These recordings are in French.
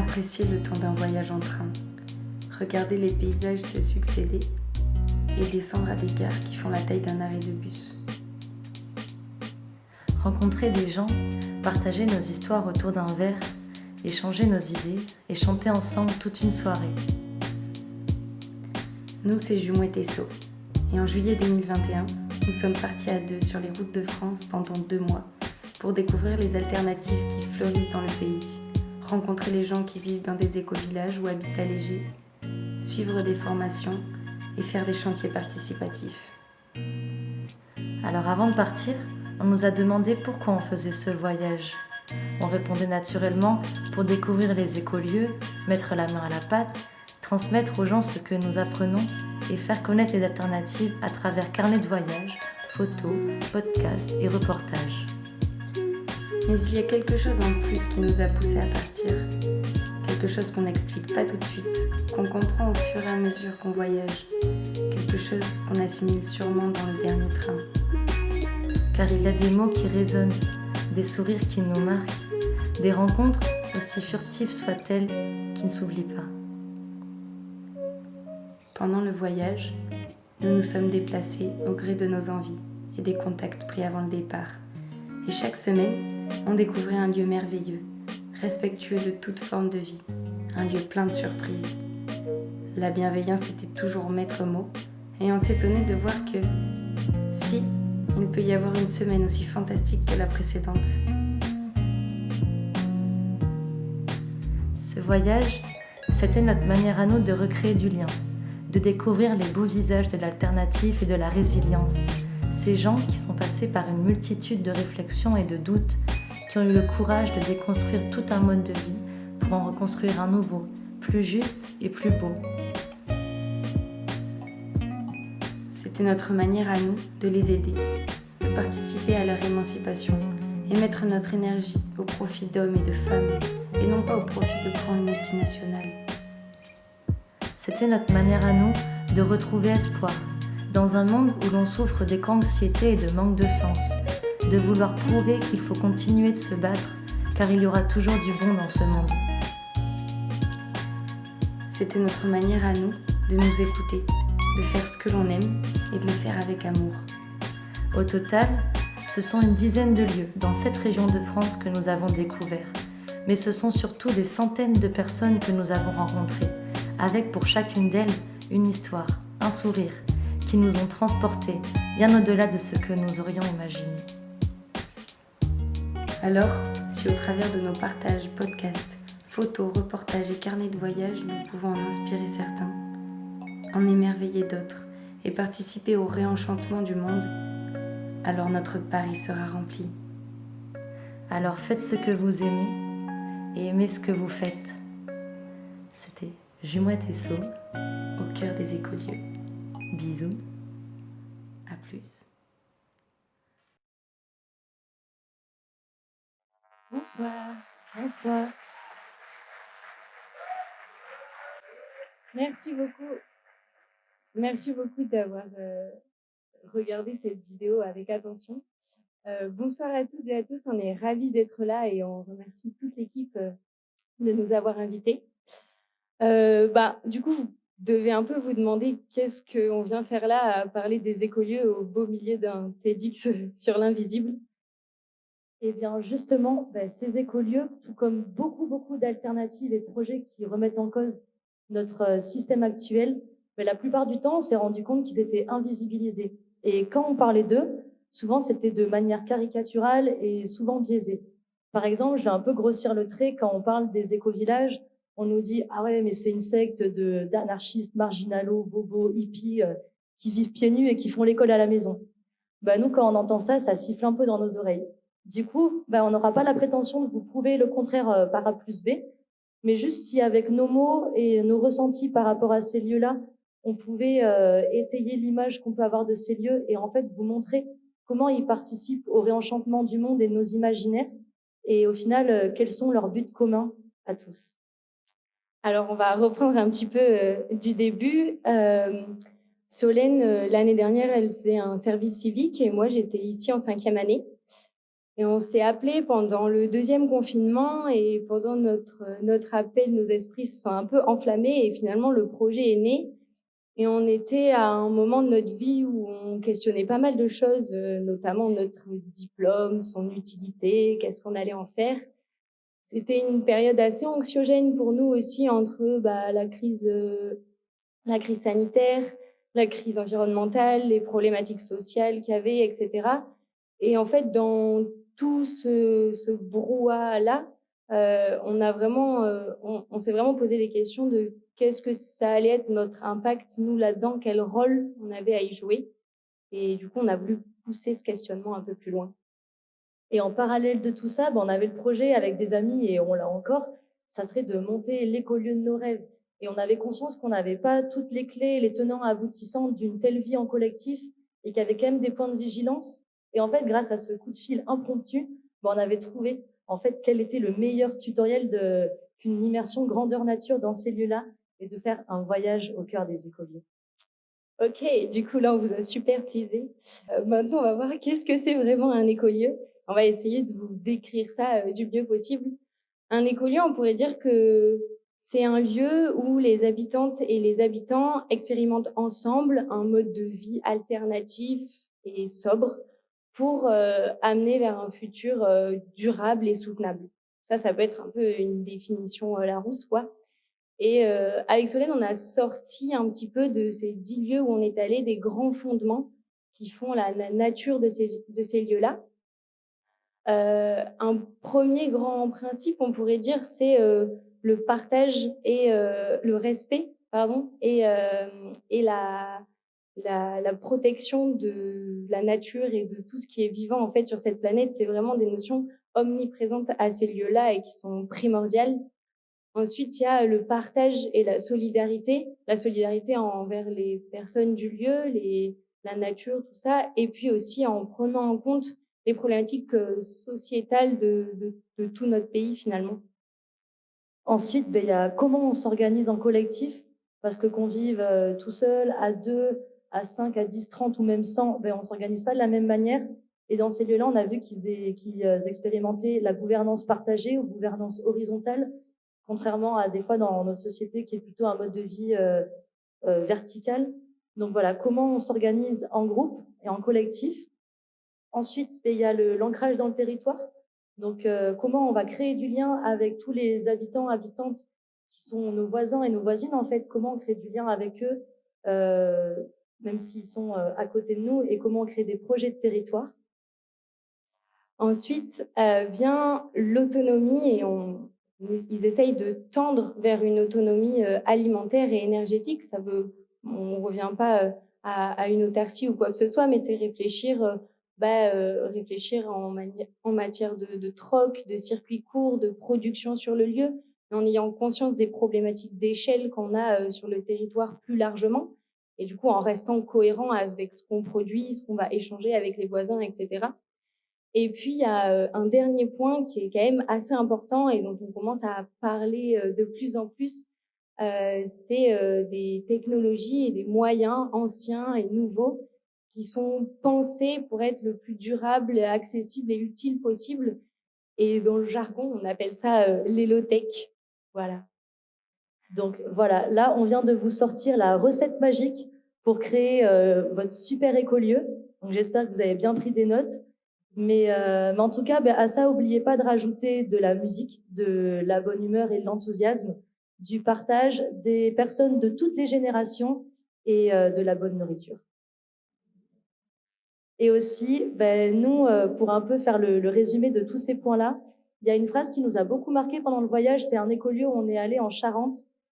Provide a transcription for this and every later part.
Apprécier le temps d'un voyage en train, regarder les paysages se succéder et descendre à des gares qui font la taille d'un arrêt de bus. Rencontrer des gens, partager nos histoires autour d'un verre, échanger nos idées et chanter ensemble toute une soirée. Nous, c'est Jumo et Tesso. Et en juillet 2021, nous sommes partis à deux sur les routes de France pendant 2 mois pour découvrir les alternatives qui fleurissent dans le pays, rencontrer les gens qui vivent dans des éco-villages ou habitent allégés, suivre des formations et faire des chantiers participatifs. Alors avant de partir, on nous a demandé pourquoi on faisait ce voyage. On répondait naturellement pour découvrir les écolieux, mettre la main à la pâte, transmettre aux gens ce que nous apprenons et faire connaître les alternatives à travers carnets de voyage, photos, podcasts et reportages. Mais il y a quelque chose en plus qui nous a poussés à partir. Quelque chose qu'on n'explique pas tout de suite, qu'on comprend au fur et à mesure qu'on voyage. Quelque chose qu'on assimile sûrement dans le dernier train. Car il y a des mots qui résonnent, des sourires qui nous marquent, des rencontres, aussi furtives soient-elles, qui ne s'oublient pas. Pendant le voyage, nous nous sommes déplacés au gré de nos envies et des contacts pris avant le départ. Et chaque semaine, on découvrait un lieu merveilleux, respectueux de toute forme de vie, un lieu plein de surprises. La bienveillance était toujours maître mot, et on s'étonnait de voir que, si, il peut y avoir une semaine aussi fantastique que la précédente. Ce voyage, c'était notre manière à nous de recréer du lien, de découvrir les beaux visages de l'alternative et de la résilience. Ces gens qui sont passés par une multitude de réflexions et de doutes, qui ont eu le courage de déconstruire tout un mode de vie pour en reconstruire un nouveau, plus juste et plus beau. C'était notre manière à nous de les aider, de participer à leur émancipation et mettre notre énergie au profit d'hommes et de femmes, et non pas au profit de grandes multinationales. C'était notre manière à nous de retrouver espoir, dans un monde où l'on souffre d'éco-anxiété et de manque de sens, de vouloir prouver qu'il faut continuer de se battre, car il y aura toujours du bon dans ce monde. C'était notre manière à nous de nous écouter, de faire ce que l'on aime et de le faire avec amour. Au total, ce sont une dizaine de lieux dans cette région de France que nous avons découverts, mais ce sont surtout des centaines de personnes que nous avons rencontrées, avec pour chacune d'elles une histoire, un sourire, qui nous ont transportés bien au-delà de ce que nous aurions imaginé. Alors, si au travers de nos partages, podcasts, photos, reportages et carnets de voyage, nous pouvons en inspirer certains, en émerveiller d'autres et participer au réenchantement du monde, alors notre pari sera rempli. Alors faites ce que vous aimez et aimez ce que vous faites. C'était Jumo et Tesso, au cœur des écolieux. Bisous. À plus. Bonsoir. Bonsoir. Merci beaucoup. Merci beaucoup d'avoir regardé cette vidéo avec attention. Bonsoir à toutes et à tous. On est ravis d'être là et on remercie toute l'équipe de nous avoir invités. Du coup, vous devez un peu vous demander qu'est-ce qu'on vient faire là à parler des écolieux au beau milieu d'un TEDx sur l'invisible. Eh bien, justement, ces écolieux, tout comme beaucoup d'alternatives et de projets qui remettent en cause notre système actuel, la plupart du temps, on s'est rendu compte qu'ils étaient invisibilisés. Et quand on parlait d'eux, souvent, c'était de manière caricaturale et souvent biaisée. Par exemple, je vais un peu grossir le trait, quand on parle des éco-villages, on nous dit « Ah ouais, mais c'est une secte d'anarchistes marginaux, bobos, hippies, qui vivent pieds nus et qui font l'école à la maison. » Nous, quand on entend ça, ça siffle un peu dans nos oreilles. Du coup, on n'aura pas la prétention de vous prouver le contraire par A plus B, mais juste si avec nos mots et nos ressentis par rapport à ces lieux-là, on pouvait étayer l'image qu'on peut avoir de ces lieux et en fait vous montrer comment ils participent au réenchantement du monde et de nos imaginaires et au final, quels sont leurs buts communs à tous. Alors, on va reprendre un petit peu du début. Solène, l'année dernière, elle faisait un service civique et moi, j'étais ici en 5e année. Et on s'est appelé pendant le deuxième confinement et pendant notre appel, nos esprits se sont un peu enflammés et finalement le projet est né. Et on était à un moment de notre vie où on questionnait pas mal de choses, notamment notre diplôme, son utilité, qu'est-ce qu'on allait en faire. C'était une période assez anxiogène pour nous aussi entre la crise sanitaire, la crise environnementale, les problématiques sociales qu'il y avait, etc. Et en fait, dans tout ce brouhaha-là, on s'est vraiment posé des questions de qu'est-ce que ça allait être notre impact, nous, là-dedans, quel rôle on avait à y jouer. Et du coup, on a voulu pousser ce questionnement un peu plus loin. Et en parallèle de tout ça, on avait le projet avec des amis, et on l'a encore, ça serait de monter l'écolieu de nos rêves. Et on avait conscience qu'on n'avait pas toutes les clés, les tenants aboutissants d'une telle vie en collectif, et qu'il y avait quand même des points de vigilance. Et en fait, grâce à ce coup de fil impromptu, on avait trouvé en fait quel était le meilleur tutoriel qu'une immersion grandeur nature dans ces lieux-là, et de faire un voyage au cœur des écolieux. Ok, du coup là on vous a super teasé. Maintenant on va voir qu'est-ce que c'est vraiment un écolieu. On va essayer de vous décrire ça du mieux possible. Un écolieu, on pourrait dire que c'est un lieu où les habitantes et les habitants expérimentent ensemble un mode de vie alternatif et sobre pour amener vers un futur durable et soutenable. Ça peut être un peu une définition Larousse, quoi. Et avec Solène, on a sorti un petit peu de ces 10 lieux où on est allé des grands fondements qui font la nature de ces lieux-là. Un premier grand principe, on pourrait dire, c'est le partage et le respect, pardon, et la protection de la nature et de tout ce qui est vivant en fait sur cette planète. C'est vraiment des notions omniprésentes à ces lieux-là et qui sont primordiales. Ensuite, il y a le partage et la solidarité envers les personnes du lieu, la nature, tout ça, et puis aussi en prenant en compte les problématiques sociétales de tout notre pays finalement. Ensuite, il y a comment on s'organise en collectif, parce que qu'on vive tout seul, à 2, à 5, à 10, 30 ou même 100, on ne s'organise pas de la même manière. Et dans ces lieux-là, on a vu qu'ils expérimentaient la gouvernance partagée ou gouvernance horizontale, contrairement à des fois dans notre société qui est plutôt un mode de vie vertical. Donc voilà, comment on s'organise en groupe et en collectif. Ensuite, il y a l'ancrage dans le territoire. Donc, comment on va créer du lien avec tous les habitants, habitantes qui sont nos voisins et nos voisines, en fait. Comment on crée du lien avec eux, même s'ils sont à côté de nous, et comment on crée des projets de territoire. Ensuite vient l'autonomie et ils essayent de tendre vers une autonomie alimentaire et énergétique. On ne revient pas à une autarcie ou quoi que ce soit, mais c'est réfléchir en matière de troc, de circuits courts, de production sur le lieu, en ayant conscience des problématiques d'échelle qu'on a sur le territoire plus largement, et du coup en restant cohérent avec ce qu'on produit, ce qu'on va échanger avec les voisins, etc. Et puis, il y a un dernier point qui est quand même assez important et dont on commence à parler de plus en plus, c'est des technologies et des moyens anciens et nouveaux qui sont pensés pour être le plus durable, accessible et utile possible. Et dans le jargon, on appelle ça l'hélotech. Voilà. Donc voilà, là, on vient de vous sortir la recette magique pour créer votre super écolieu. Donc j'espère que vous avez bien pris des notes. Mais en tout cas, à ça, n'oubliez pas de rajouter de la musique, de la bonne humeur et de l'enthousiasme, du partage, des personnes de toutes les générations et de la bonne nourriture. Et aussi, nous, pour un peu faire le résumé de tous ces points-là, il y a une phrase qui nous a beaucoup marqué pendant le voyage. C'est un écolieu où on est allé en Charente,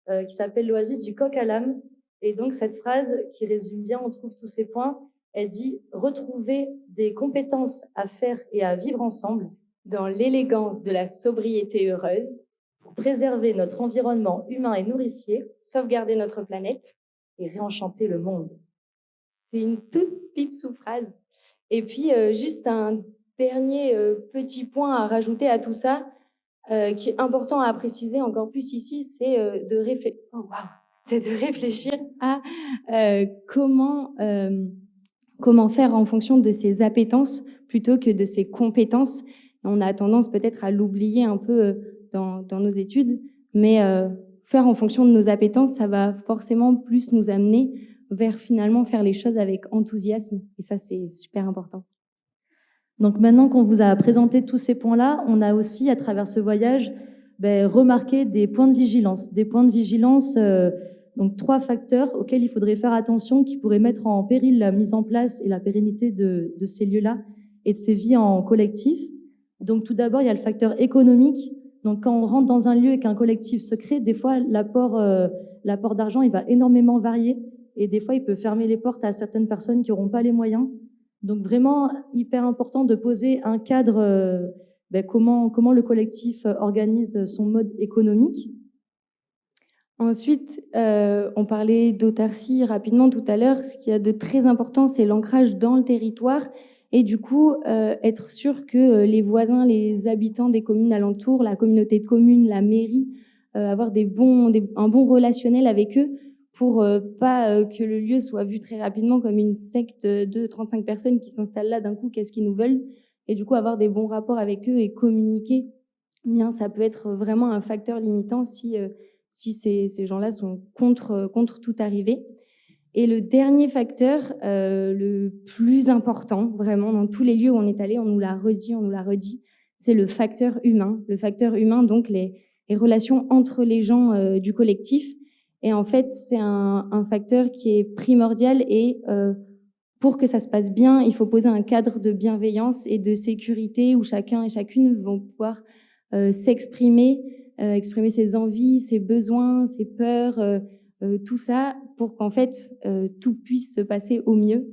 qui s'appelle l'Oasis du Coq à l'âme. Et donc, cette phrase qui résume bien, on trouve tous ces points, elle dit « Retrouver des compétences à faire et à vivre ensemble dans l'élégance de la sobriété heureuse, pour préserver notre environnement humain et nourricier, sauvegarder notre planète et réenchanter le monde. » C'est une toute pipsou phrase. Et puis, juste un dernier petit point à rajouter à tout ça, qui est important à préciser encore plus ici, c'est de réfléchir à comment faire en fonction de ses appétences plutôt que de ses compétences. On a tendance peut-être à l'oublier un peu dans nos études, mais faire en fonction de nos appétences, ça va forcément plus nous amener vers finalement faire les choses avec enthousiasme. Et ça, c'est super important. Donc maintenant qu'on vous a présenté tous ces points-là, on a aussi, à travers ce voyage, remarqué des points de vigilance. Des points de vigilance, donc 3 facteurs auxquels il faudrait faire attention, qui pourraient mettre en péril la mise en place et la pérennité de ces lieux-là et de ces vies en collectif. Donc tout d'abord, il y a le facteur économique. Donc quand on rentre dans un lieu et qu'un collectif se crée, des fois l'apport d'argent il va énormément varier et des fois il peut fermer les portes à certaines personnes qui n'auront pas les moyens. Donc vraiment hyper important de poser un cadre, comment le collectif organise son mode économique. Ensuite, on parlait d'autarcie rapidement tout à l'heure. Ce qu'il y a de très important, c'est l'ancrage dans le territoire et du coup, être sûr que les voisins, les habitants des communes alentours, la communauté de communes, la mairie, avoir un bon relationnel avec eux pour pas que le lieu soit vu très rapidement comme une secte de 35 personnes qui s'installent là d'un coup, qu'est-ce qu'ils nous veulent? Et du coup, avoir des bons rapports avec eux et communiquer, bien, ça peut être vraiment un facteur limitant si ces gens-là sont contre toute arrivée. Et le dernier facteur, le plus important, vraiment, dans tous les lieux où on est allé, on nous l'a redit, c'est le facteur humain. Le facteur humain, donc les relations entre les gens du collectif. Et en fait, c'est un facteur qui est primordial et pour que ça se passe bien, il faut poser un cadre de bienveillance et de sécurité où chacun et chacune vont pouvoir s'exprimer, exprimer ses envies, ses besoins, ses peurs, tout ça pour qu'en fait tout puisse se passer au mieux.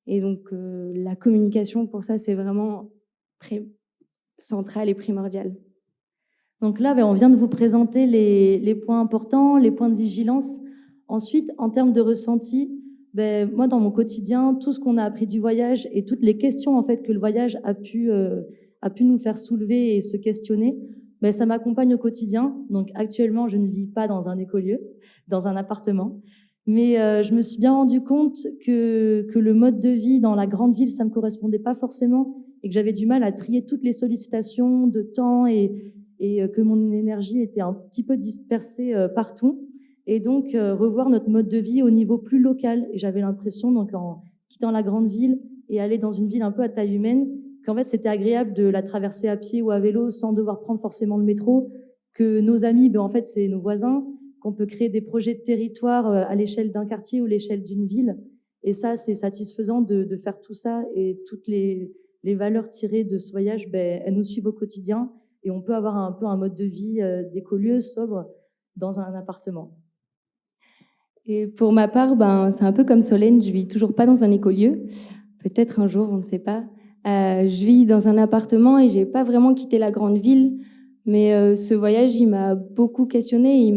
Et donc la communication pour ça, c'est vraiment central et primordial. Donc là, on vient de vous présenter les points importants, les points de vigilance. Ensuite, en termes de ressenti, moi, dans mon quotidien, tout ce qu'on a appris du voyage et toutes les questions en fait que le voyage a pu nous faire soulever et se questionner, ça m'accompagne au quotidien. Donc actuellement, je ne vis pas dans un écolieu, dans un appartement. Mais je me suis bien rendu compte que le mode de vie dans la grande ville, ça ne me correspondait pas forcément et que j'avais du mal à trier toutes les sollicitations de temps et que mon énergie était un petit peu dispersée partout. Et donc, revoir notre mode de vie au niveau plus local. Et j'avais l'impression, donc en quittant la grande ville et aller dans une ville un peu à taille humaine, qu'en fait, c'était agréable de la traverser à pied ou à vélo sans devoir prendre forcément le métro, que nos amis, en fait, c'est nos voisins, qu'on peut créer des projets de territoire à l'échelle d'un quartier ou l'échelle d'une ville. Et ça, c'est satisfaisant de faire tout ça et toutes les valeurs tirées de ce voyage, elles nous suivent au quotidien et on peut avoir un peu un mode de vie d'écolieu, sobre, dans un appartement. Et pour ma part, c'est un peu comme Solène, je vis toujours pas dans un écolieu. Peut-être un jour, on ne sait pas. Je vis dans un appartement et j'ai pas vraiment quitté la grande ville. Mais ce voyage, il m'a beaucoup questionnée, il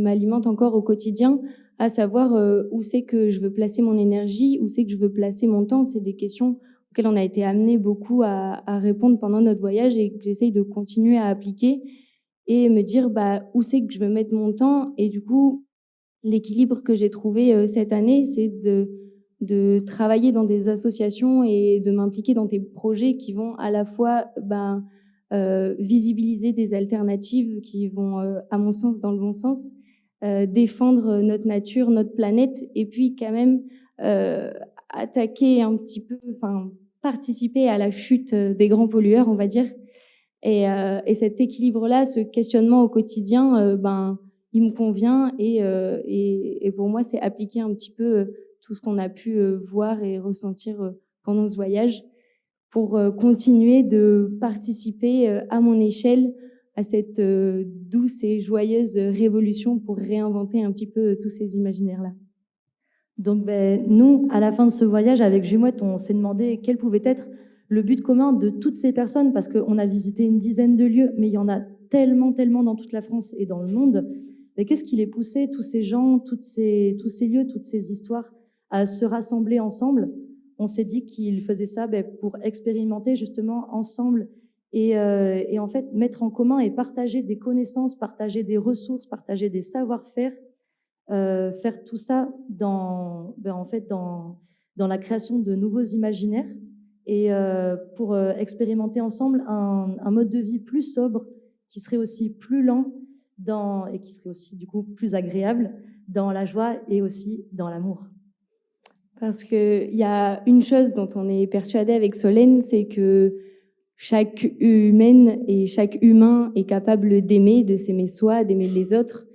m'alimente encore au quotidien, à savoir où c'est que je veux placer mon énergie, où c'est que je veux placer mon temps. C'est des questions auxquelles on a été amené beaucoup à répondre pendant notre voyage et que j'essaye de continuer à appliquer et me dire où c'est que je veux mettre mon temps. Et du coup, l'équilibre que j'ai trouvé cette année, c'est de travailler dans des associations et de m'impliquer dans des projets qui vont à la fois visibiliser des alternatives qui vont, à mon sens, dans le bon sens, défendre notre nature, notre planète, et puis quand même attaquer un petit peu, participer à la chute des grands pollueurs, on va dire. Et cet équilibre-là, ce questionnement au quotidien, il me convient et pour moi, c'est appliquer un petit peu tout ce qu'on a pu voir et ressentir pendant ce voyage pour continuer de participer à mon échelle à cette douce et joyeuse révolution pour réinventer un petit peu tous ces imaginaires-là. Donc, nous, à la fin de ce voyage, avec Jumouette, on s'est demandé quel pouvait être le but commun de toutes ces personnes, parce qu'on a visité une dizaine de lieux, mais il y en a tellement, tellement dans toute la France et dans le monde. Mais qu'est-ce qui les poussait, tous ces gens, tous ces lieux, toutes ces histoires, à se rassembler ensemble? On s'est dit qu'ils faisaient ça pour expérimenter justement ensemble et en fait mettre en commun et partager des connaissances, partager des ressources, partager des savoir-faire, faire tout ça dans la création de nouveaux imaginaires et pour expérimenter ensemble un mode de vie plus sobre, qui serait aussi plus lent et qui serait aussi du coup plus agréable dans la joie et aussi dans l'amour. Parce qu'il y a une chose dont on est persuadé avec Solène, c'est que chaque humaine et chaque humain est capable d'aimer, de s'aimer soi, d'aimer les autres.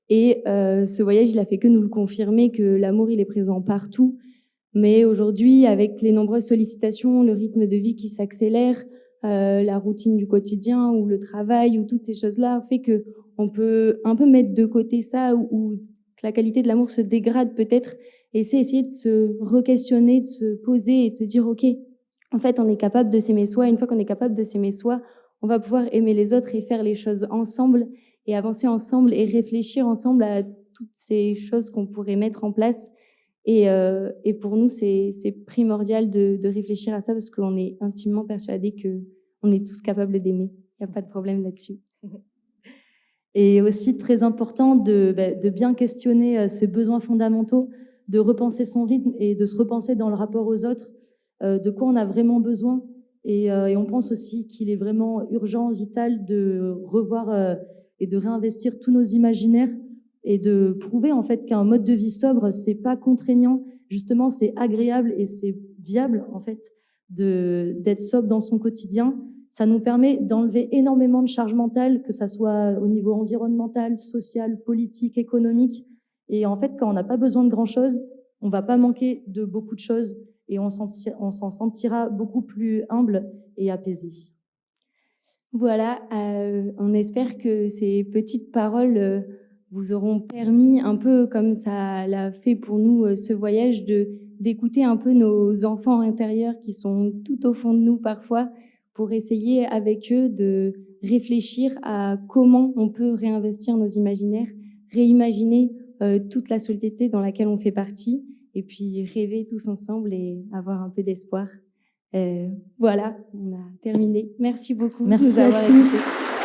Et ce voyage, il a fait que nous le confirmer, que l'amour, il est présent partout. Mais aujourd'hui, avec les nombreuses sollicitations, le rythme de vie qui s'accélère, la routine du quotidien ou le travail ou toutes ces choses-là fait que on peut un peu mettre de côté ça ou que la qualité de l'amour se dégrade peut-être. Et c'est essayer de se re-questionner, de se poser et de se dire, OK, en fait, on est capable de s'aimer soi. Une fois qu'on est capable de s'aimer soi, on va pouvoir aimer les autres et faire les choses ensemble et avancer ensemble et réfléchir ensemble à toutes ces choses qu'on pourrait mettre en place. Et pour nous, c'est primordial de réfléchir à ça parce qu'on est intimement persuadés qu'on est tous capables d'aimer. Il n'y a pas de problème là-dessus. Et aussi très important de bien questionner ses besoins fondamentaux, de repenser son rythme et de se repenser dans le rapport aux autres, de quoi on a vraiment besoin. Et on pense aussi qu'il est vraiment urgent, vital de revoir et de réinvestir tous nos imaginaires et de prouver en fait qu'un mode de vie sobre, c'est pas contraignant, justement c'est agréable et c'est viable en fait d'être sobre dans son quotidien. Ça nous permet d'enlever énormément de charge mentale, que ça soit au niveau environnemental, social, politique, économique. Et en fait, quand on n'a pas besoin de grand-chose, on va pas manquer de beaucoup de choses et on s'en sentira beaucoup plus humble et apaisé. Voilà, on espère que ces petites paroles vous auront permis, un peu comme ça l'a fait pour nous ce voyage, d'écouter un peu nos enfants intérieurs qui sont tout au fond de nous parfois, pour essayer avec eux de réfléchir à comment on peut réinvestir nos imaginaires, réimaginer toute la société dans laquelle on fait partie, et puis rêver tous ensemble et avoir un peu d'espoir. Voilà, on a terminé. Merci beaucoup de nous Merci avoir à tous. écoutés.